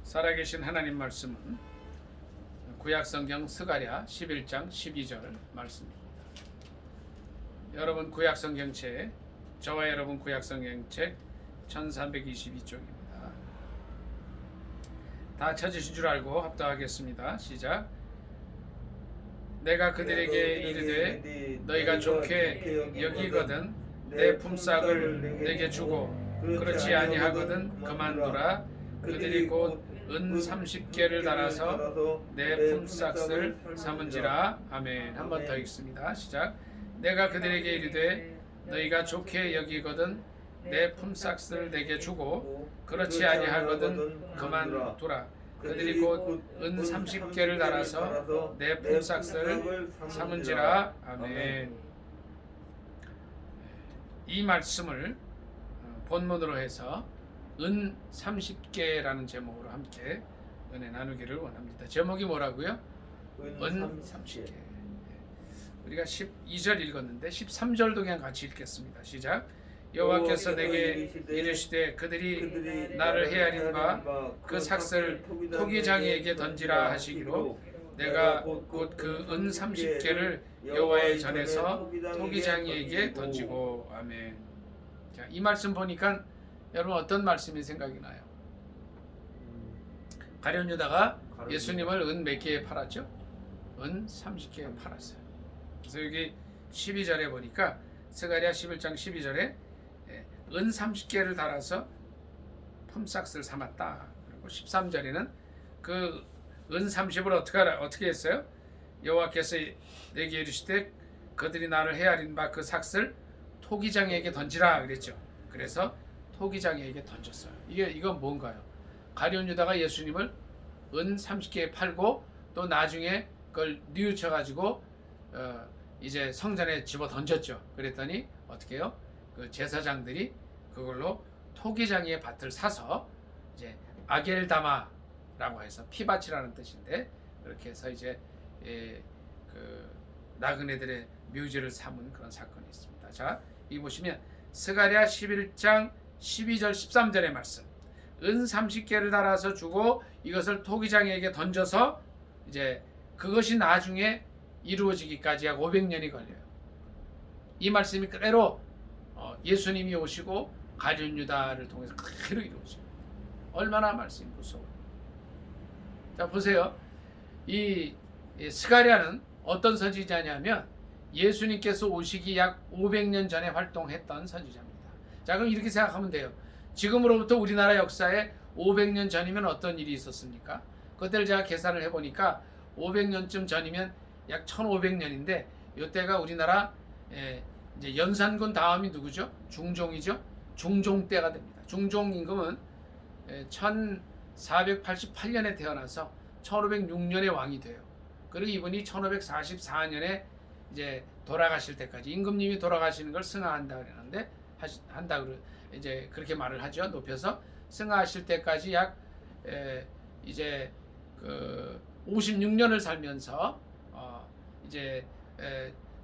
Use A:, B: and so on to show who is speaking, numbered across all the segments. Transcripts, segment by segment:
A: 살아계신 하나님 말씀은 구약성경 스가랴 11장 12절 말씀입니다. 여러분 구약성경책, 저와 여러분 구약성경책 1322쪽입니다. 다 찾으신 줄 알고 합독하겠습니다. 시작. 내가 그들에게 이르되 너희가 좋게 여기거든 내 품삯을 내게 주고 그렇지 아니하거든 그만두라. 그들이 곧 은 30개를 달아서 내 품삯을 삼은지라. 아멘. 한 번 더 읽습니다. 시작. 내가 그들에게 이르되 너희가 좋게 여기거든 내 품삯을 내게 주고 그렇지 아니하거든 그만두라. 그들이 곧 은 30개를 달아서 내 품삯을 삼은지라. 아멘. 이 말씀을 본문으로 해서 은 30개라는 제목으로 함께 은혜 나누기를 원합니다. 제목이 뭐라고요? 은 30개. 우리가 12절 읽었는데 13절도 그냥 같이 읽겠습니다. 시작. 여호와께서 내게 이르시되 그들이 나를 헤아린 바 그 삭슬 토기장이에게 던지라 하시기로 내가 곧 그 은 30개를 여호와의 전에서 토기장이에게 던지고. 아멘. 자, 이 말씀 보니까 여러분 어떤 말씀이 생각이 나요? 가룟 유다가 예수님을 은 몇 개에 팔았죠? 은 30개에 팔았어요. 그래서 여기 12절에 보니까 스가랴 11장 12절에 은 30개를 달아서 품삯을 삼았다. 그리고 13절에는 그 은 30을 어떻게 했어요? 여호와께서 내게 이르시되 그들이 나를 헤아린 바 그 삭슬 토기장이에게 던지라 그랬죠. 그래서 토기장이에게 던졌어요. 이건 뭔가요? 가룟 유다가 예수님을 은 30개에 팔고 또 나중에 그걸 뉘우쳐 가지고 이제 성전에 집어 던졌죠. 그랬더니 어떻게 해요? 그 제사장들이 그걸로 토기장이의 밭을 사서 이제 아겔다마라고 해서 피밭이라는 뜻인데 그렇게 해서 이제 그 나그네들의 묘지를 삼은 그런 사건이 있습니다. 자, 이 보시면 스가랴 11장 12절 13절의 말씀. 은 30개를 달아서 주고 이것을 토기장에게 던져서 이제 그것이 나중에 이루어지기까지 약 500년이 걸려요. 이 말씀이 그대로 예수님이 오시고 가룟 유다를 통해서 그대로 이루어져요. 얼마나 말씀이 무서워요. 자, 보세요. 이 스가랴는 어떤 선지자냐면 예수님께서 오시기 약 500년 전에 활동했던 선지자입니다. 자, 그럼 이렇게 생각하면 돼요. 지금으로부터 우리나라 역사에 500년 전이면 어떤 일이 있었습니까? 그때를 제가 계산을 해보니까 500년쯤 전이면 약 1500년인데 이때가 우리나라 이제 연산군 다음이 누구죠? 중종이죠. 중종 때가 됩니다. 중종 임금은 1488년에 태어나서 1506년에 왕이 돼요. 그리고 이분이 1544년에 이제 돌아가실 때까지 임금님이 돌아가시는 걸 승하한다 그러는데 이제 그렇게 말을 하죠. 높여서 승하하실 때까지 약 이제 그 56년을 살면서 이제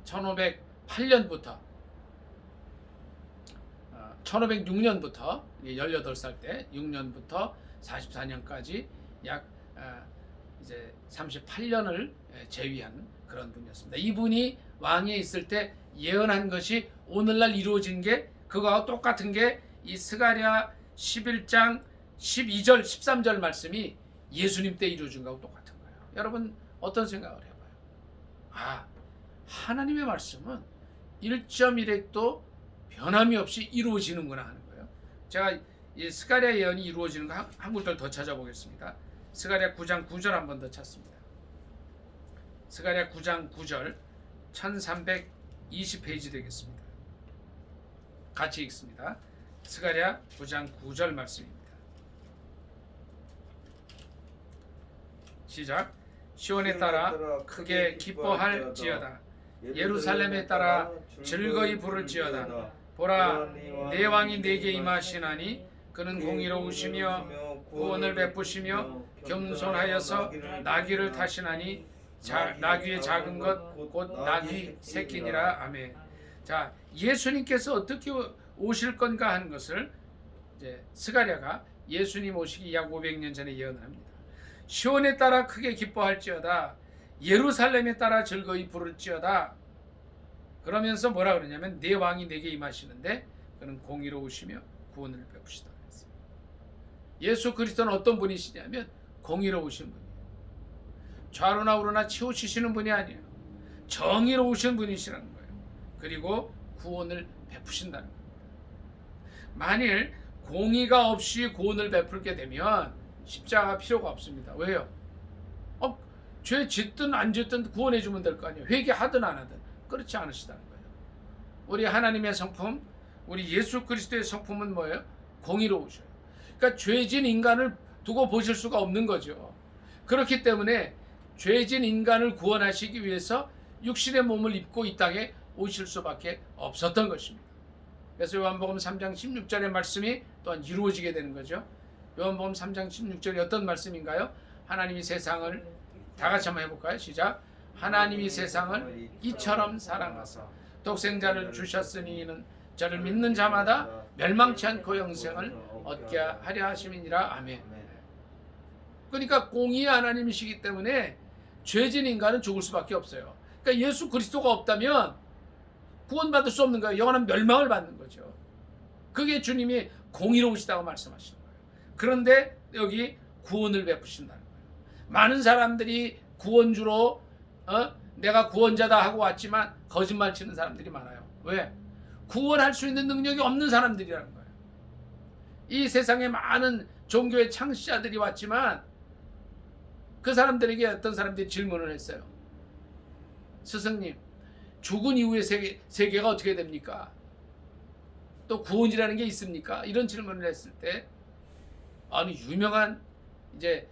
A: 1508년부터 1506년부터 18살 때 6년부터 44년까지 약 이제 38년을 재위한 그런 분이었습니다. 이분이 왕에 있을 때 예언한 것이 오늘날 이루어진 게 그거와 똑같은 게 이 스가랴 11장 12절 13절 말씀이 예수님 때 이루어진 거하고 똑같은 거예요. 여러분 어떤 생각을 해봐요? 하나님의 말씀은 1.1획도 변함이 없이 이루어지는구나 하는 거예요. 제가 이 스가랴 예언이 이루어지는 거 한 구절 더 찾아보겠습니다. 스가랴 9장 9절 한 번 더 찾습니다. 스가랴 9장 9절 1320페이지 되겠습니다. 같이 읽습니다. 스가랴 9장 9절 말씀입니다. 시작. 시온에 따라 크게 기뻐할지어다. 예루살렘에 따라 즐거이 부를지어다. 보라, 내 왕이 내게 임하시나니 그는 공의로우시며 구원을 베푸시며 겸손하여서 나귀를 타시나니 나귀의 작은 것 곧 나귀 새끼니라. 아멘. 자, 예수님께서 어떻게 오실 건가 하는 것을 이제 스가랴가 예수님 오시기 약 500년 전에 예언을 합니다. 시온에 따라 크게 기뻐할지어다, 예루살렘에 따라 즐거이 부를지어다. 그러면서 뭐라 그러냐면 내 왕이 내게 임하시는데 그는 공의로우시며 구원을 베푸시다 그랬어요. 예수 그리스도는 어떤 분이시냐면 공의로우신 분이에요. 좌로나 우로나 치우치시는 분이 아니에요. 정의로우신 분이시라는 거예요. 그리고 구원을 베푸신다는 겁니다. 만일 공의가 없이 구원을 베풀게 되면 십자가 필요가 없습니다. 왜요? 죄 짓든 안 짓든 구원해 주면 될 거 아니에요. 회개하든 안 하든. 그렇지 않으시다는 거예요. 우리 하나님의 성품, 우리 예수 그리스도의 성품은 뭐예요? 공의로우셔요. 그러니까 죄진 인간을 두고 보실 수가 없는 거죠. 그렇기 때문에 죄진 인간을 구원하시기 위해서 육신의 몸을 입고 이 땅에 오실 수밖에 없었던 것입니다. 그래서 요한복음 3장 16절의 말씀이 또한 이루어지게 되는 거죠. 요한복음 3장 16절이 어떤 말씀인가요? 하나님이 세상을, 다 같이 한번 해볼까요? 시작. 하나님이 세상을 이처럼 사랑하사 독생자를 주셨으니 이는 저를 믿는 자마다 멸망치 않고 영생을 얻게 하려 하심이니라. 아멘. 그러니까 공의의 하나님이시기 때문에 죄진 인간은 죽을 수밖에 없어요. 그러니까 예수 그리스도가 없다면 구원받을 수 없는 거예요. 영원한 멸망을 받는 거죠. 그게 주님이 공의로우시다고 말씀하시는 거예요. 그런데 여기 구원을 베푸신다는 거예요. 많은 사람들이 구원주로 내가 구원자다 하고 왔지만 거짓말 치는 사람들이 많아요. 왜? 구원할 수 있는 능력이 없는 사람들이라는 거예요. 이 세상에 많은 종교의 창시자들이 왔지만 그 사람들에게 어떤 사람들이 질문을 했어요. 스승님, 죽은 이후의 세계가 어떻게 됩니까? 또 구원이라는 게 있습니까? 이런 질문을 했을 때 어느 유명한 이제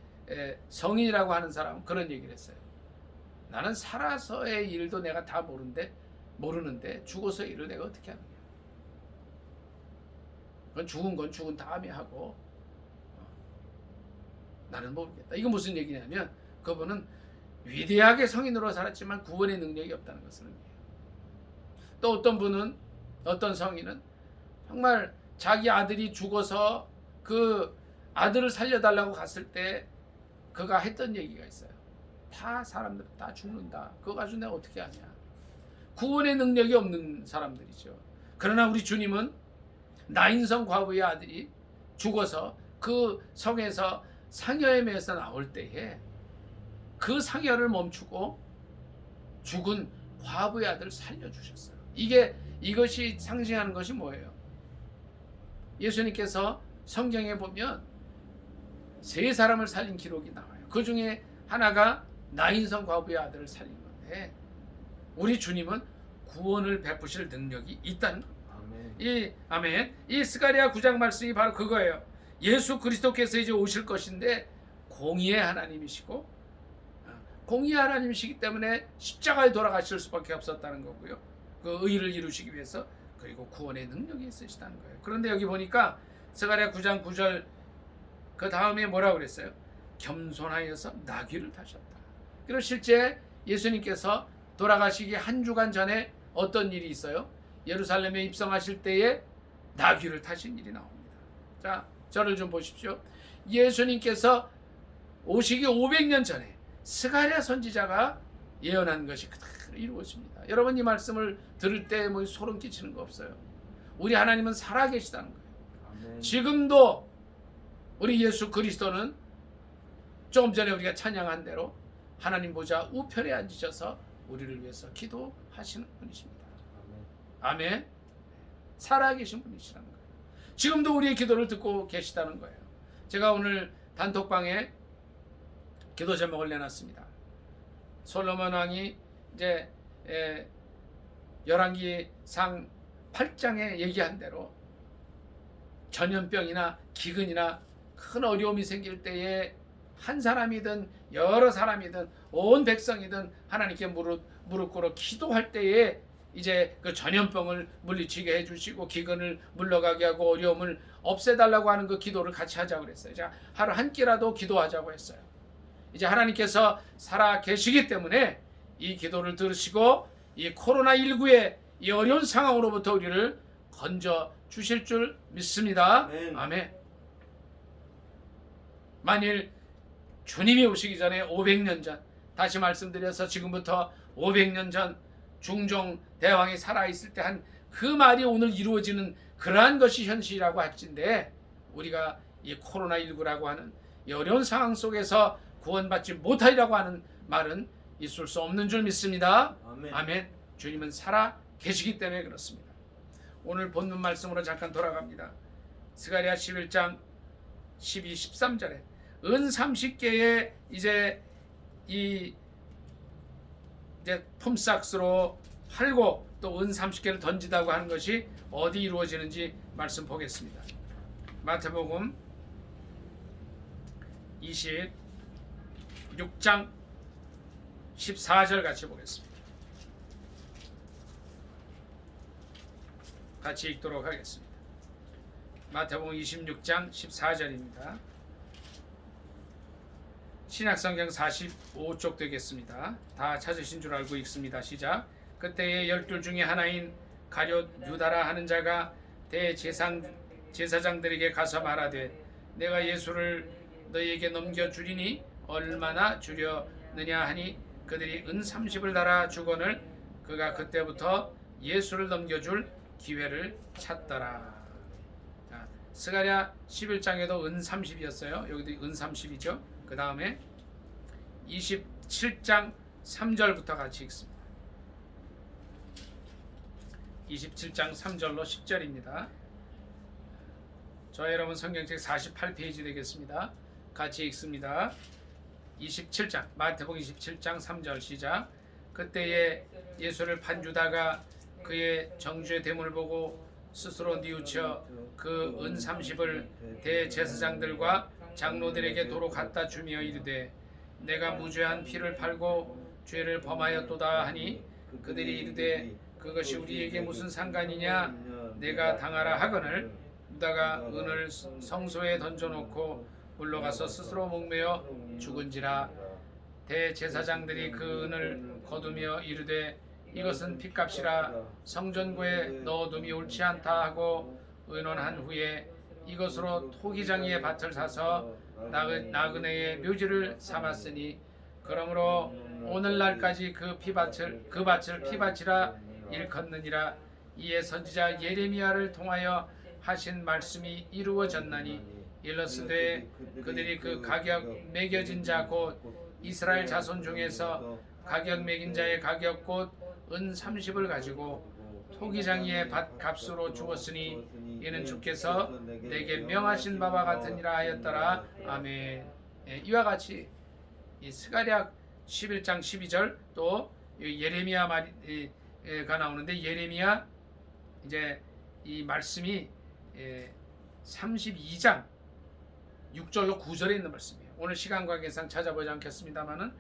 A: 성인이라고 하는 사람은 그런 얘기를 했어요. 나는 살아서의 일도 내가 다 모르는데 죽어서의 일을 내가 어떻게 하느냐. 그건 죽은 다음에 하고 나는 모르겠다. 이거 무슨 얘기냐면 그분은 위대하게 성인으로 살았지만 구원의 능력이 없다는 것을 의미해요. 또 어떤 분은, 어떤 성인은 정말 자기 아들이 죽어서 그 아들을 살려달라고 갔을 때 그가 했던 얘기가 있어요. 다 사람들 다 죽는다. 그거 가지고 내가 어떻게 하냐. 구원의 능력이 없는 사람들이죠. 그러나 우리 주님은 나인성 과부의 아들이 죽어서 그 성에서 상여에 매서 나올 때에 그 상여를 멈추고 죽은 과부의 아들을 살려주셨어요. 이것이 상징하는 것이 뭐예요? 예수님께서 성경에 보면 세 사람을 살린 기록이 나와요. 그 중에 하나가 나인성 과부의 아들을 살린 건데 우리 주님은 구원을 베푸실 능력이 있다는 겁니다. 아멘. 이 스가랴 9장 말씀이 바로 그거예요. 예수 그리스도께서 이제 오실 것인데 공의의 하나님이시고 공의의 하나님이시기 때문에 십자가에 돌아가실 수밖에 없었다는 거고요. 그 의를 이루시기 위해서 그리고 구원의 능력이 있으시다는 거예요. 그런데 여기 보니까 스가랴 9장 9절 그 다음에 뭐라고 그랬어요? 겸손하여서 나귀를 타셨다. 그리고 실제 예수님께서 돌아가시기 한 주간 전에 어떤 일이 있어요? 예루살렘에 입성하실 때에 나귀를 타신 일이 나옵니다. 자, 저를 좀 보십시오. 예수님께서 오시기 500년 전에 스가랴 선지자가 예언한 것이 그대로 이루어집니다. 여러분 이 말씀을 들을 때 뭐 소름 끼치는 거 없어요. 우리 하나님은 살아계시다는 거예요. 아멘. 지금도 우리 예수 그리스도는 조금 전에 우리가 찬양한 대로 하나님 보좌 우편에 앉으셔서 우리를 위해서 기도하시는 분이십니다. 아멘. 아멘. 살아계신 분이시라는 거예요. 지금도 우리의 기도를 듣고 계시다는 거예요. 제가 오늘 단톡방에 기도 제목을 내놨습니다. 솔로몬 왕이 이제 열왕기상 8장에 얘기한 대로 전염병이나 기근이나 큰 어려움이 생길 때에 한 사람이든 여러 사람이든 온 백성이든 하나님께 무릎 꿇어 기도할 때에 이제 그 전염병을 물리치게 해주시고 기근을 물러가게 하고 어려움을 없애달라고 하는 그 기도를 같이 하자고 그랬어요. 자, 하루 한 끼라도 기도하자고 했어요. 이제 하나님께서 살아 계시기 때문에 이 기도를 들으시고 이 코로나19의 이 어려운 상황으로부터 우리를 건져 주실 줄 믿습니다. 아멘. 아멘. 만일 주님이 오시기 전에 500년 전, 다시 말씀드려서 지금부터 500년 전 중종 대왕이 살아있을 때 한 그 말이 오늘 이루어지는 그러한 것이 현실이라고 할진데, 우리가 이 코로나19라고 하는 이 어려운 상황 속에서 구원받지 못하리라고 하는 말은 있을 수 없는 줄 믿습니다.
B: 아멘.
A: 아멘. 주님은 살아 계시기 때문에 그렇습니다. 오늘 본문 말씀으로 잠깐 돌아갑니다. 스가랴 11장 12, 13절에 은 30개의 이제 품삯으로 팔고 또 은 30개를 던지다고 하는 것이 어디 이루어지는지 말씀 보겠습니다. 마태복음 26장 14절 같이 보겠습니다. 같이 읽도록 하겠습니다. 마태복음 26장 14절입니다. 신약성경 45쪽 되겠습니다. 다 찾으신 줄 알고 읽습니다. 시작. 그때에 12 중에 하나인 가룟 유다라 하는 자가 대제사장들에게 가서 말하되 내가 예수를 너희에게 넘겨주리니 얼마나 주려느냐 하니 그들이 은 30을 달아 주거늘 그가 그때부터 예수를 넘겨줄 기회를 찾더라. 자, 스가랴 11장에도 은 30이었어요. 여기도 은 30이죠. 그 다음에 27장 3절부터 같이 읽습니다. 27장 3절로 10절입니다. 저와 여러분 성경책 48페이지 되겠습니다. 같이 읽습니다. 27장 마태복음 27장 3절 시작. 그때에 예수를 판 유다가 그의 정주의 대문을 보고 스스로 뉘우쳐 그 은 30을 대제사장들과 장로들에게 도로 갖다 주며 이르되 내가 무죄한 피를 팔고 죄를 범하였도다 하니 그들이 이르되 그것이 우리에게 무슨 상관이냐 내가 당하라 하거늘 유다가 은을 성소에 던져놓고 물러가서 스스로 목매어 죽은지라. 대제사장들이 그 은을 거두며 이르되 이것은 핏값이라 성전고에 넣어둠이 옳지 않다 하고 의논한 후에 이것으로 토기장이의 밭을 사서 나그네의 묘지를 삼았으니 그러므로 오늘날까지 그 밭을 피밭이라 일컫느니라. 이에 선지자 예레미야를 통하여 하신 말씀이 이루어졌나니 일러스되 그들이 그 가격 매겨진 자 곧 이스라엘 자손 중에서 가격 매긴 자의 가격 곧 은 30을 가지고 토기장이의 밭 값으로 주었으니 이는 주께서 내게 명하신 바와 같으니라 하였더라. 아멘. 이와 같이 이 스가랴 11장 12절 또 예레미야 말이가 나오는데 예레미야 이제 이 말씀이 32장 6절로 9절에 있는 말씀이에요. 오늘 시간 관계상 찾아보지 않겠습니다만은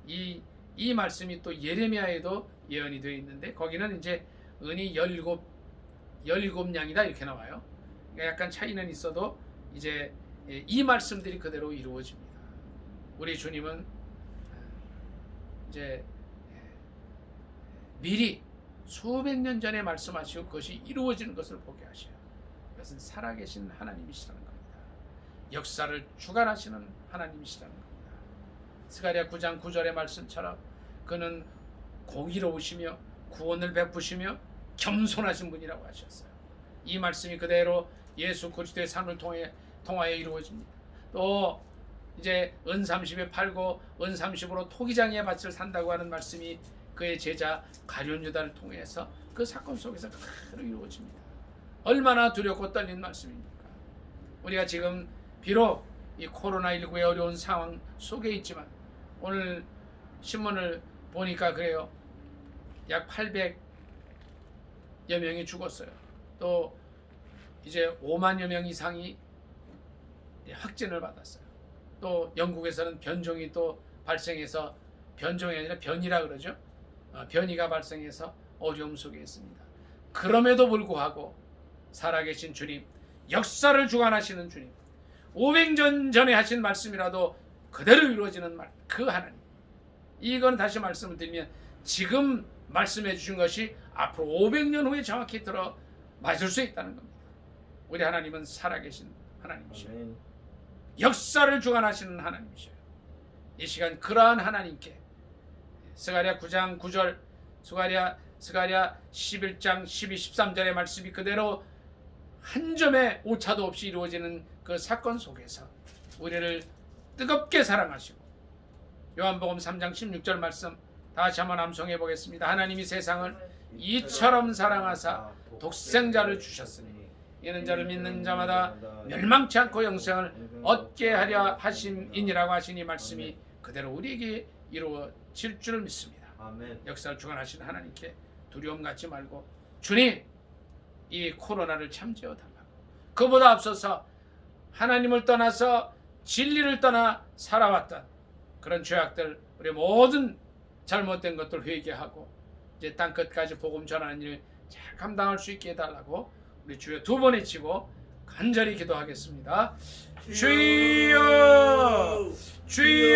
A: 이 말씀이 또 예레미야에도 예언이 되어 있는데 거기는 이제 은이 17냥이다 이렇게 나와요. 그러니까 약간 차이는 있어도 이제 이 말씀들이 그대로 이루어집니다. 우리 주님은 이제 미리 수백 년 전에 말씀하시고 그것이 이루어지는 것을 보게 하셔요. 그것은 살아계신 하나님이시라는 겁니다. 역사를 주관하시는 하나님이시라는 겁니다. 스가랴 9장 9절의 말씀처럼 그는 공의로우시며 구원을 베푸시며 겸손하신 분이라고 하셨어요. 이 말씀이 그대로 예수 그리스도의 삶을 통하여 이루어집니다. 또 이제 은 30에 팔고 은 30으로 토기장의 밭을 산다고 하는 말씀이 그의 제자 가룟 유다를 통해서 그 사건 속에서 그대로 이루어집니다. 얼마나 두렵고 떨린 말씀입니까? 우리가 지금 비록 이 코로나19의 어려운 상황 속에 있지만 오늘 신문을 보니까 그래요. 약 800여 명이 죽었어요. 또 이제 5만여 명 이상이 확진을 받았어요. 또 영국에서는 변종이 또 발생해서 변종이 아니라 변이라 그러죠. 변이가 발생해서 어려움 속에 있습니다. 그럼에도 불구하고 살아계신 주님, 역사를 주관하시는 주님, 500년 전에 하신 말씀이라도 그대로 이루어지는 말, 그 하나님. 이건 다시 말씀을 드리면 지금 말씀해 주신 것이 앞으로 500년 후에 정확히 들어 맞을 수 있다는 겁니다. 우리 하나님은 살아계신 하나님이시죠. 역사를 주관하시는 하나님이셔요. 이 시간 그러한 하나님께 스가랴 9장 9절 스가랴 11장 12, 13절의 말씀이 그대로 한 점의 오차도 없이 이루어지는 그 사건 속에서 우리를 뜨겁게 사랑하시고 요한복음 3장 16절 말씀 다시 한번 암송해 보겠습니다. 하나님이 세상을 이처럼 사랑하사 독생자를 주셨으니 이는 저를 믿는 자마다 멸망치 않고 영생을 얻게 하려 하심이니라고 하신 이 말씀이 그대로 우리에게 이루어질 줄 믿습니다. 역사를 주관하시는 하나님께 두려움 갖지 말고 주님 이 코로나를 참지어 달라고 그보다 앞서서 하나님을 떠나서 진리를 떠나 살아왔던 그런 죄악들 우리 모든 잘못된 것들 회개하고 이제 땅끝까지 복음 전하는 일 잘 감당할 수 있게 해달라고 우리 주여 두 번 외치고 간절히 기도하겠습니다. 주여 주여